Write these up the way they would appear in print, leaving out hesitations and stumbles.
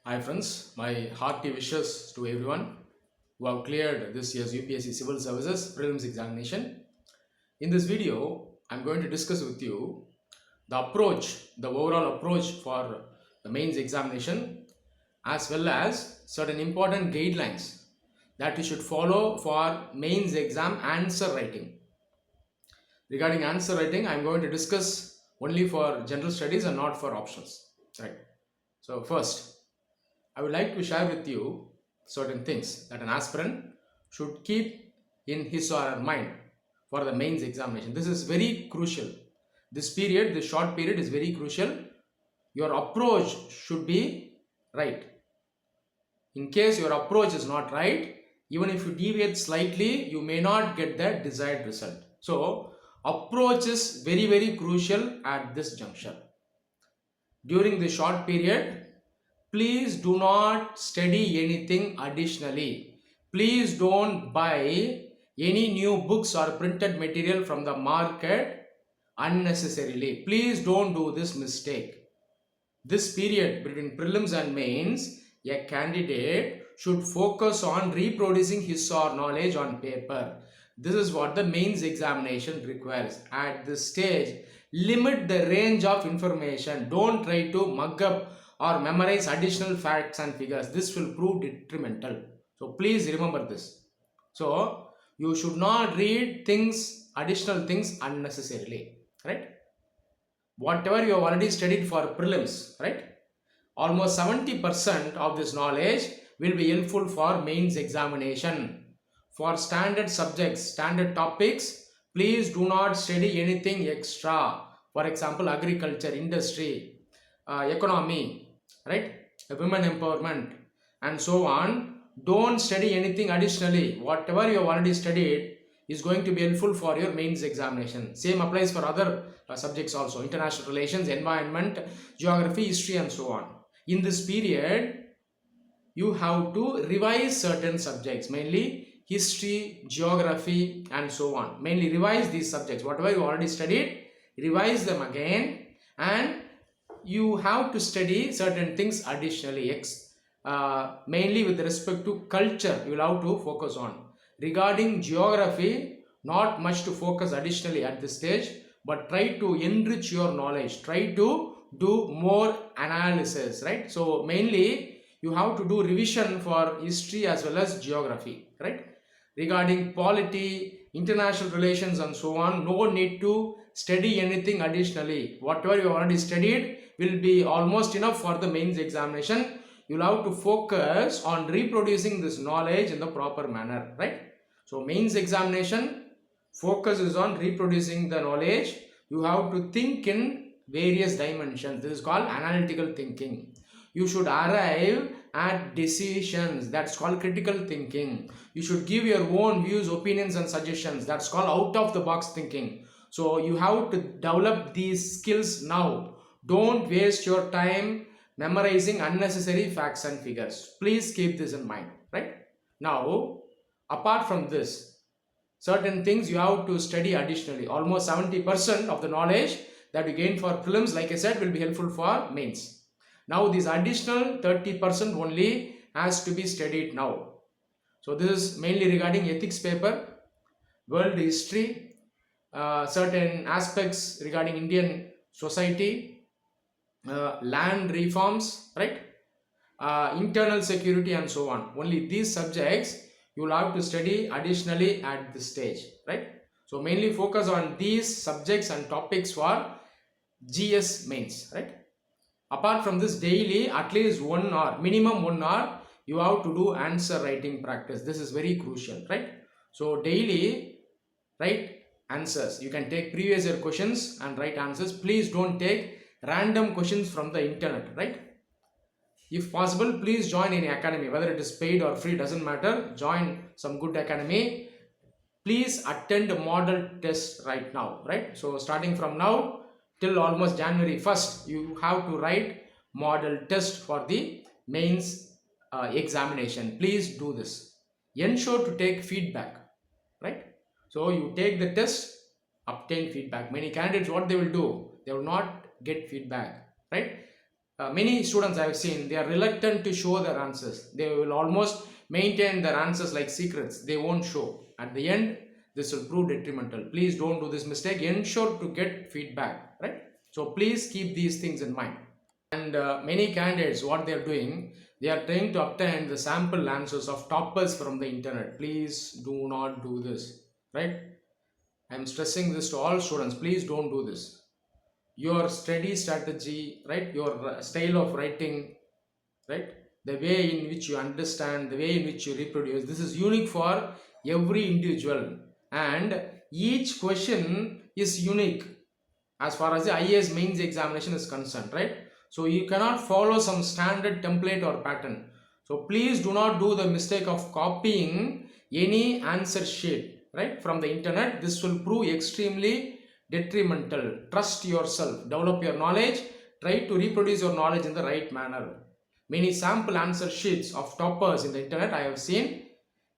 Hi friends, my hearty wishes to everyone who have cleared this year's UPSC Civil Services Prelims examination. In this video, I'm going to discuss with you the overall approach for the mains examination, as well as certain important guidelines that you should follow for mains exam answer writing. Regarding answer writing, I'm going to discuss only for general studies and not for options. Right. So first, I would like to share with you certain things that an aspirant should keep in his or her mind for the mains examination. This is very crucial. This short period is very crucial. Your approach should be right. In case your approach is not right, even if you deviate slightly, you may not get the desired result. So, approach is very crucial at this juncture. During the short period, please do not study anything additionally. Please don't buy any new books or printed material from the market unnecessarily. Please don't do this mistake. This period between prelims and mains, a candidate should focus on reproducing his or her knowledge on paper. This is what the mains examination requires. At this stage, limit the range of information. Don't try to mug up or memorize additional facts and figures. This will prove detrimental. So please remember this. So you should not read additional things unnecessarily, right? Whatever you have already studied for prelims, right? Almost 70% of this knowledge will be helpful for mains examination. For standard subjects, standard topics, please do not study anything extra. For example, agriculture, industry, economy, right? Women empowerment, and so on. Don't study anything additionally. Whatever you have already studied is going to be helpful for your mains examination. Same applies for other subjects also: international relations, environment, geography, history, and so on. In this period, you have to revise certain subjects, mainly history, geography, and so on. Mainly revise these subjects. Whatever you already studied, revise them again, and you have to study certain things additionally. Mainly with respect to culture, you will have to focus on. Regarding geography, not much to focus additionally at this stage, but try to enrich your knowledge. Try to do more analysis, right? So mainly you have to do revision for history as well as geography, right? Regarding polity, international relations, and so on, no need to study anything additionally. Whatever you already studied will be almost enough for the mains examination. You'll have to focus on reproducing this knowledge in the proper manner, right? So mains examination focus is on reproducing the knowledge. You have to think in various dimensions. This is called analytical thinking. You should arrive at decisions. That's called critical thinking. You should give your own views, opinions, and suggestions. That's called out of the box thinking. So you have to develop these skills now. Don't waste your time memorizing unnecessary facts and figures. Please keep this in mind, right? Now, apart from this, certain things you have to study additionally. Almost 70% of the knowledge that you gain for prelims, like I said, will be helpful for mains. Now, this additional 30% only has to be studied now. So, this is mainly regarding ethics paper, world history, certain aspects regarding Indian society, land reforms, right? Internal security, and so on. Only these subjects you will have to study additionally at this stage, right? So mainly focus on these subjects and topics for GS mains, right? Apart from this, daily at least 1 hour, minimum 1 hour, you have to do answer writing practice. This is very crucial, right? So daily write answers. You can take previous year questions and write answers. Please don't take random questions from the internet, right? If possible, please join any academy, whether it is paid or free, doesn't matter. Join some good academy. Please attend a model test right now, right? So starting from now till almost January 1st, you have to write model test for the mains examination. Please do this. Ensure to take feedback, right? So you take the test, obtain feedback. Many candidates, what they will do, they will not get feedback, right? many students I have seen, they are reluctant to show their answers. They will almost maintain their answers like secrets. They won't show. At the end, this will prove detrimental. Please don't do this mistake. Ensure to get feedback, right? So please keep these things in mind. And many candidates, what they are doing, they are trying to obtain the sample answers of toppers from the internet. Please do not do this, right? I am stressing this to all students. Please don't do this. Your study strategy, right? Your style of writing, right? The way in which you understand, the way in which you reproduce, this is unique for every individual, and each question is unique as far as the IAS mains examination is concerned, right? So you cannot follow some standard template or pattern. So please do not do the mistake of copying any answer sheet, right, from the internet. This will prove extremely detrimental. Trust yourself, develop your knowledge, try to reproduce your knowledge in the right manner. Many sample answer sheets of toppers in the internet I have seen.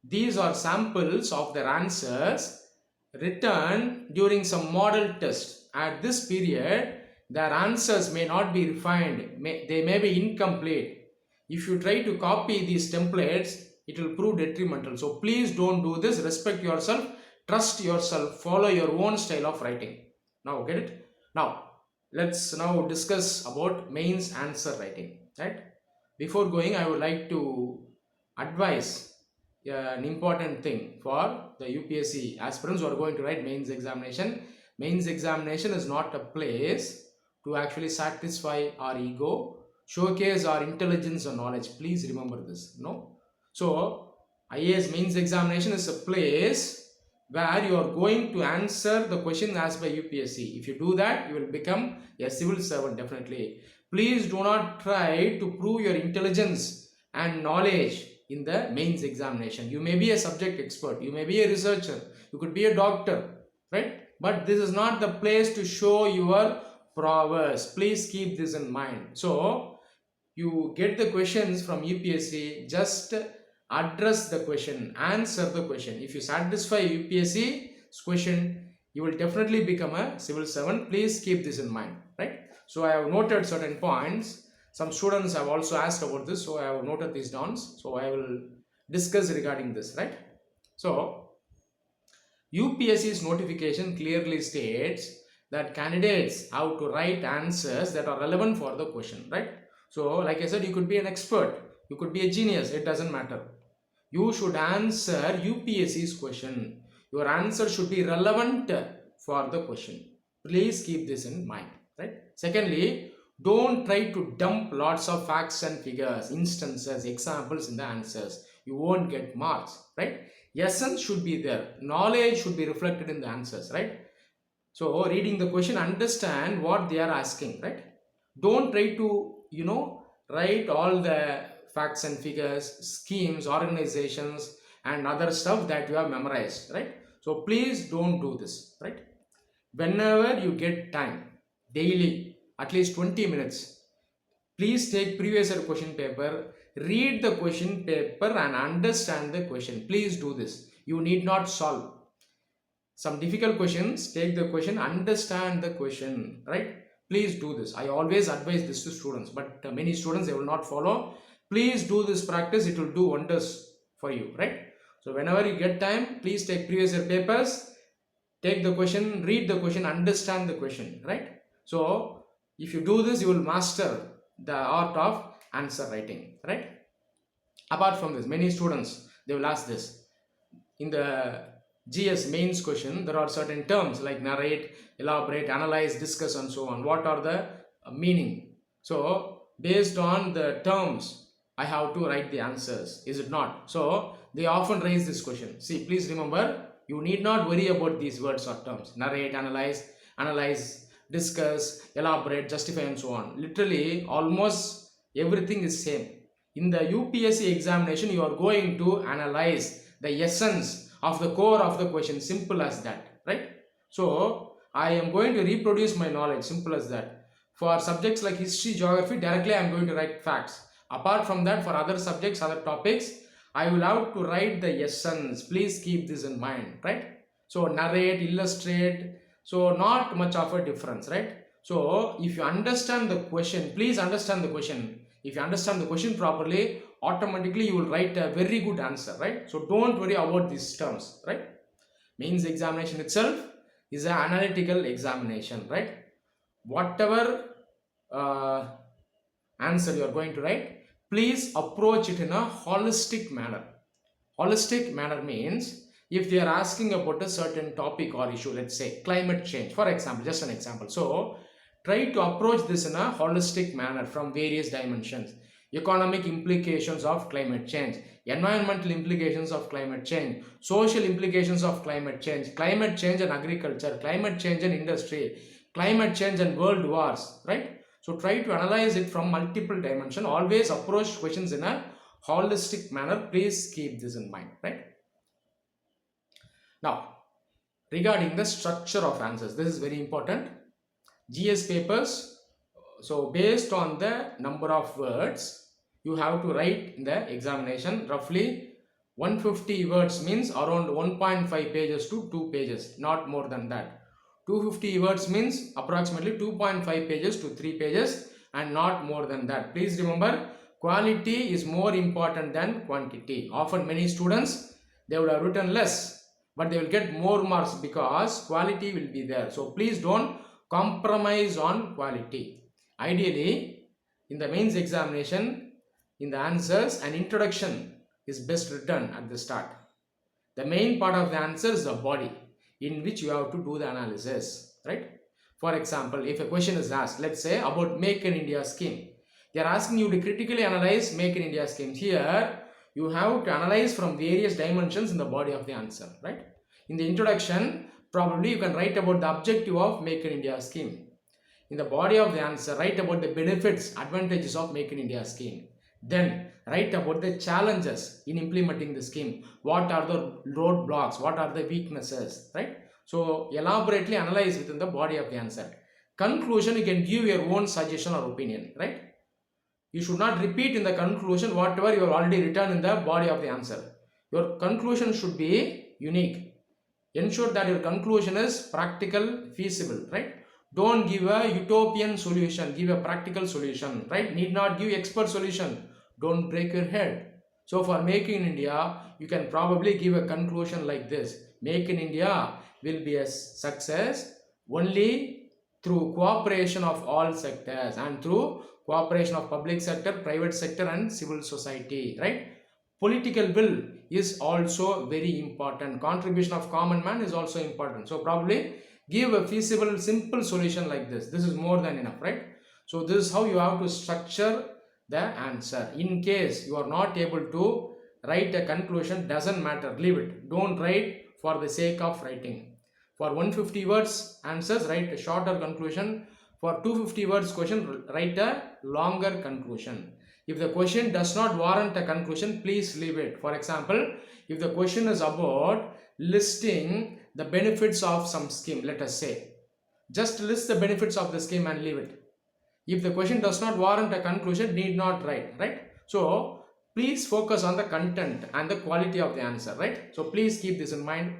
These are samples of their answers written during some model test. At this period, their answers may not be refined, they may be incomplete. If you try to copy these templates, it will prove detrimental. So please don't do this. Respect yourself, trust yourself, follow your own style of writing. Now get it? Now let's now discuss about mains answer writing, right? Before going, I would like to advise an important thing for the UPSC aspirants who are going to write mains examination. Mains examination is not a place to actually satisfy our ego, showcase our intelligence or knowledge. Please remember this. No. So IAS mains examination is a place where you are going to answer the question asked by UPSC. If you do that, you will become a civil servant definitely. Please do not try to prove your intelligence and knowledge in the mains examination. You may be a subject expert, you may be a researcher, you could be a doctor, right? But this is not the place to show your prowess. Please keep this in mind. So you get the questions from UPSC, just address the question, answer the question. If you satisfy UPSC's question, you will definitely become a civil servant. Please keep this in mind, right? So I have noted certain points. Some students have also asked about this, so I have noted these down. So I will discuss regarding this, right? So UPSC's notification clearly states that candidates have to write answers that are relevant for the question, right? So like I said, you could be an expert, you could be a genius, it doesn't matter. You should answer UPSC's question. Your answer should be relevant for the question. Please keep this in mind, right? Secondly, don't try to dump lots of facts and figures, instances, examples in the answers. You won't get marks, right? Essence should be there. Knowledge should be reflected in the answers, right? So reading the question, understand what they are asking, right? Don't try to, write all the facts and figures, schemes, organizations, and other stuff that you have memorized, right? So please don't do this, right? Whenever you get time, daily, at least 20 minutes, please take previous year question paper, read the question paper and understand the question. Please do this. You need not solve some difficult questions. Take the question, understand the question, right? Please do this. I always advise this to students, but many students, they will not follow. Please do this practice. It will do wonders for you, right? So whenever you get time, please take previous year papers, take the question, read the question, understand the question, right? So if you do this, you will master the art of answer writing, right? Apart from this, many students, they will ask this. In the GS mains question, there are certain terms like narrate, elaborate, analyze, discuss, and so on. What are the meaning? So based on the terms, I have to write the answers, is it not? So they often raise this question. See, please remember, you need not worry about these words or terms. Narrate, analyze, discuss, elaborate, justify, and so on. Literally, almost everything is same. In the UPSC examination, you are going to analyze the essence of the core of the question. Simple as that, right? So I am going to reproduce my knowledge. Simple as that. For subjects like history, geography, directly I am going to write facts. Apart from that, for other subjects, other topics, I will have to write the essence. Please keep this in mind, right? So narrate, illustrate, so not much of a difference, right? So if you understand the question, please understand the question. If you understand the question properly, automatically you will write a very good answer, right? So don't worry about these terms, right? Mains examination itself is an analytical examination, right? Whatever uh, answer you are going to write, please approach it in a holistic manner. Holistic manner means if they are asking about a certain topic or issue, let's say climate change, for example, just an example. So try to approach this in a holistic manner from various dimensions. Economic implications of climate change, environmental implications of climate change, social implications of climate change and agriculture, climate change and industry, climate change and world wars, right? So try to analyze it from multiple dimensions. Always approach questions in a holistic manner. Please keep this in mind, right? Now, regarding the structure of answers, this is very important. GS papers, so based on the number of words you have to write in the examination, roughly 150 words means around 1.5 pages to 2 pages, not more than that. 250 words means approximately 2.5 pages to 3 pages and not more than that. Please remember, quality is more important than quantity. Often many students, they would have written less, but they will get more marks because quality will be there. So please don't compromise on quality. Ideally, in the mains examination, in the answers, an introduction is best written at the start. The main part of the answer is the body in which you have to do the analysis, right? For example, if a question is asked, let's say about Make in India scheme, they are asking you to critically analyze Make in India scheme. Here, you have to analyze from various dimensions in the body of the answer, right? In the introduction, probably you can write about the objective of Make in India scheme. In the body of the answer, write about the benefits, advantages of Make in India scheme. Then write about the challenges in implementing the scheme. What are the roadblocks? What are the weaknesses? Right? So elaborately analyze within the body of the answer. Conclusion, you can give your own suggestion or opinion. Right? You should not repeat in the conclusion whatever you have already written in the body of the answer. Your conclusion should be unique. Ensure that your conclusion is practical, feasible. Right? Don't give a utopian solution. Give a practical solution. Right? Need not give expert solution. Don't break your head. So for Make in India, you can probably give a conclusion like this. Make in India will be a success only through cooperation of all sectors and through cooperation of public sector, private sector and civil society, right? Political will is also very important. Contribution of common man is also important. So probably give a feasible, simple solution like this. This is more than enough, right? So this is how you have to structure the answer. In case you are not able to write a conclusion, doesn't matter, leave it. Don't write for the sake of writing. For 150 words answers, write a shorter conclusion. For 250 words question, write a longer conclusion. If the question does not warrant a conclusion, please leave it. For example, if the question is about listing the benefits of some scheme, let us say, just list the benefits of the scheme and leave it. If the question does not warrant a conclusion, need not write, right? So please focus on the content and the quality of the answer, right? So please keep this in mind.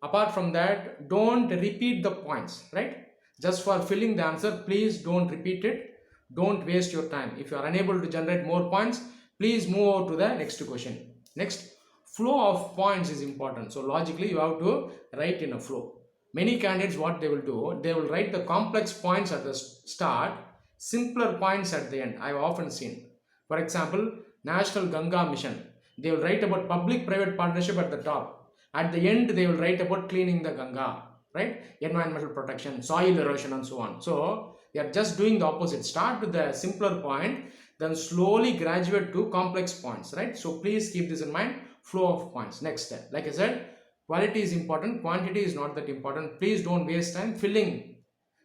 Apart from that, don't repeat the points, right? Just for filling the answer, please don't repeat it. Don't waste your time. If you are unable to generate more points, please move on to the next question. Next, flow of points is important. So logically, you have to write in a flow. Many candidates, what they will do, they will write the complex points at the start, simpler points at the end. I have often seen. For example, National Ganga Mission. They will write about public-private partnership at the top. At the end, they will write about cleaning the Ganga, right? Environmental protection, soil erosion and so on. So, they are just doing the opposite. Start with the simpler point, then slowly graduate to complex points, right? So, please keep this in mind. Flow of points. Next step. Like I said, quality is important. Quantity is not that important. Please don't waste time filling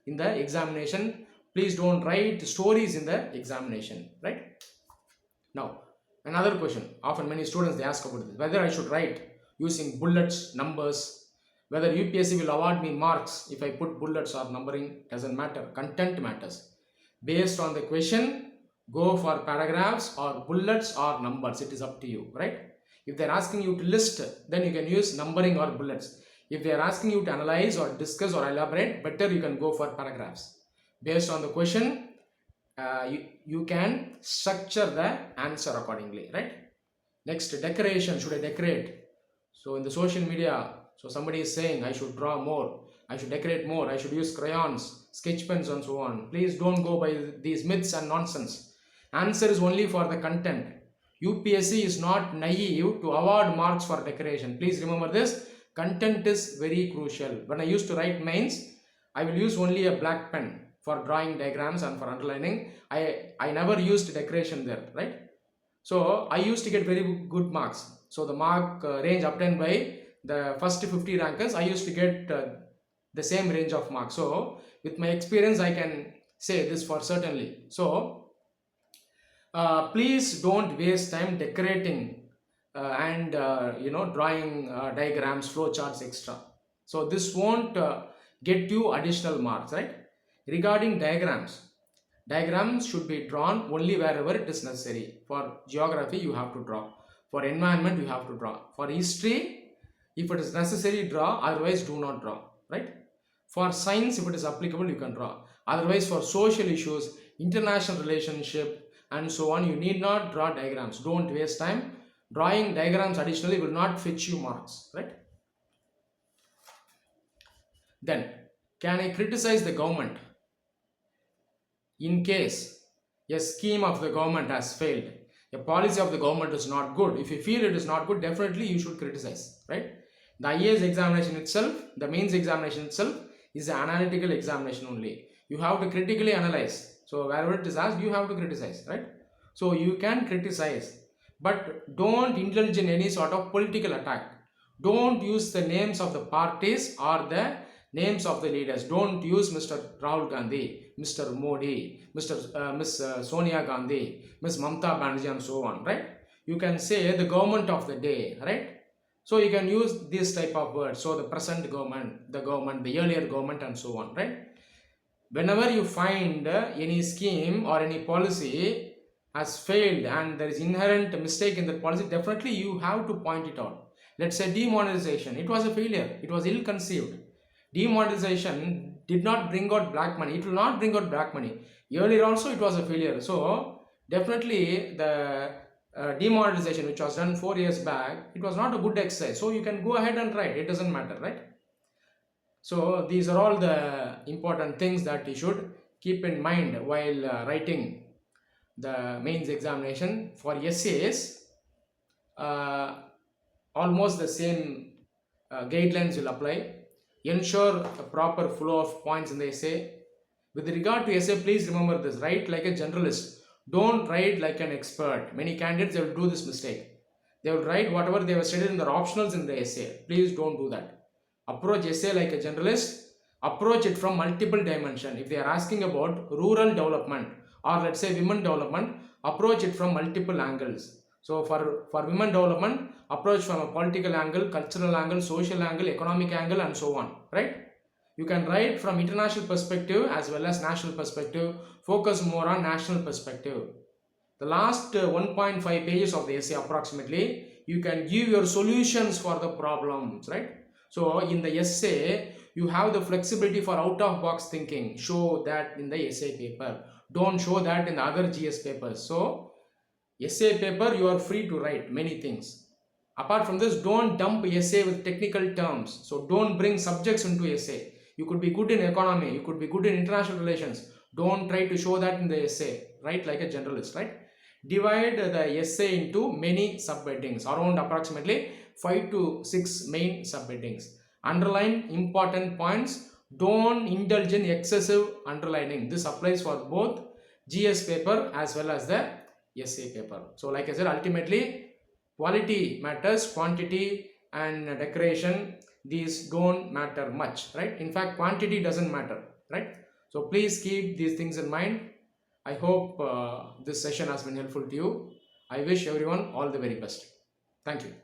in the examination. Please don't write stories in the examination, right? Now, another question. Often many students, they ask about this. Whether I should write using bullets, numbers, whether UPSC will award me marks if I put bullets or numbering, doesn't matter. Content matters. Based on the question, go for paragraphs or bullets or numbers. It is up to you, right? If they're asking you to list, then you can use numbering or bullets. If they're asking you to analyze or discuss or elaborate, better you can go for paragraphs. Based on the question, you can structure the answer accordingly, right? Next, decoration. Should I decorate? So in the social media, so somebody is saying I should draw more, I should decorate more, I should use crayons, sketch pens and so on. Please don't go by these myths and nonsense. Answer is only for the content. UPSC is not naive to award marks for decoration. Please remember this. Content is very crucial. When I used to write mains, I will use only a black pen for drawing diagrams and for underlining. I never used decoration there, right? So I used to get very good marks. So the mark range obtained by the first 50 rankers, I used to get the same range of marks. So with my experience, I can say this for certainly. So please don't waste time decorating and drawing diagrams, flowcharts, etc. So this won't get you additional marks, right? Regarding diagrams should be drawn only wherever it is necessary. For geography, you have to draw. For environment, you have to draw. For history, if it is necessary, draw. Otherwise, do not draw, right? For science, if it is applicable, you can draw. Otherwise, for social issues, international relationship, and so on, you need not draw diagrams. Don't waste time. Drawing diagrams additionally will not fetch you marks, right? Then, can I criticize the government in case a scheme of the government has failed? A policy of the government is not good. If you feel it is not good, definitely you should criticize, right? The IAS examination itself, the mains examination itself is an analytical examination only. You have to critically analyze. So wherever it is asked, you have to criticize, right? So you can criticize, but don't indulge in any sort of political attack. Don't use the names of the parties or the names of the leaders. Don't use Mr. Rahul Gandhi, Mr. Modi, Miss Sonia Gandhi, Miss Mamta Banerjee and so on, right? You can say the government of the day, right? So you can use this type of words. So the present government, the earlier government and so on, right? Whenever you find any scheme or any policy has failed and there is inherent mistake in the policy, definitely you have to point it out. Let's say demonetization. It was a failure. It was ill-conceived. Demonetization did not bring out black money. It will not bring out black money. Earlier also it was a failure. So definitely the demonetization which was done 4 years back, it was not a good exercise. So you can go ahead and write. It doesn't matter, right? So these are all the important things that you should keep in mind while writing the mains examination. For essays, almost the same guidelines will apply. Ensure a proper flow of points in the essay. With regard to essay, please remember this. Write like a generalist. Don't write like an expert. Many candidates, they will do this mistake. They will write whatever they have studied in their optionals in the essay. Please don't do that. Approach essay like a generalist. Approach it from multiple dimensions. If they are asking about rural development or let's say women development, approach it from multiple angles. So for women development, approach from a political angle, cultural angle, social angle, economic angle and so on, right? You can write from international perspective as well as national perspective. Focus more on national perspective. The last 1.5 pages of the essay approximately, you can give your solutions for the problems, right? So in the essay, you have the flexibility for out-of-box thinking. Show that in the essay paper. Don't show that in the other GS papers. So essay paper, you are free to write many things. Apart from this, don't dump essay with technical terms. So don't bring subjects into essay. You could be good in economy, you could be good in international relations. Don't try to show that in the essay. Write like a generalist, right? Divide the essay into many subheadings, around approximately 5 to 6 main subheadings. Underline important points. Don't indulge in excessive underlining. This applies for both GS paper as well as the essay paper. So like I said, ultimately quality matters, quantity and decoration, these don't matter much, right? In fact, quantity doesn't matter, right? So please keep these things in mind. I hope this session has been helpful to you. I wish everyone all the very best. Thank you.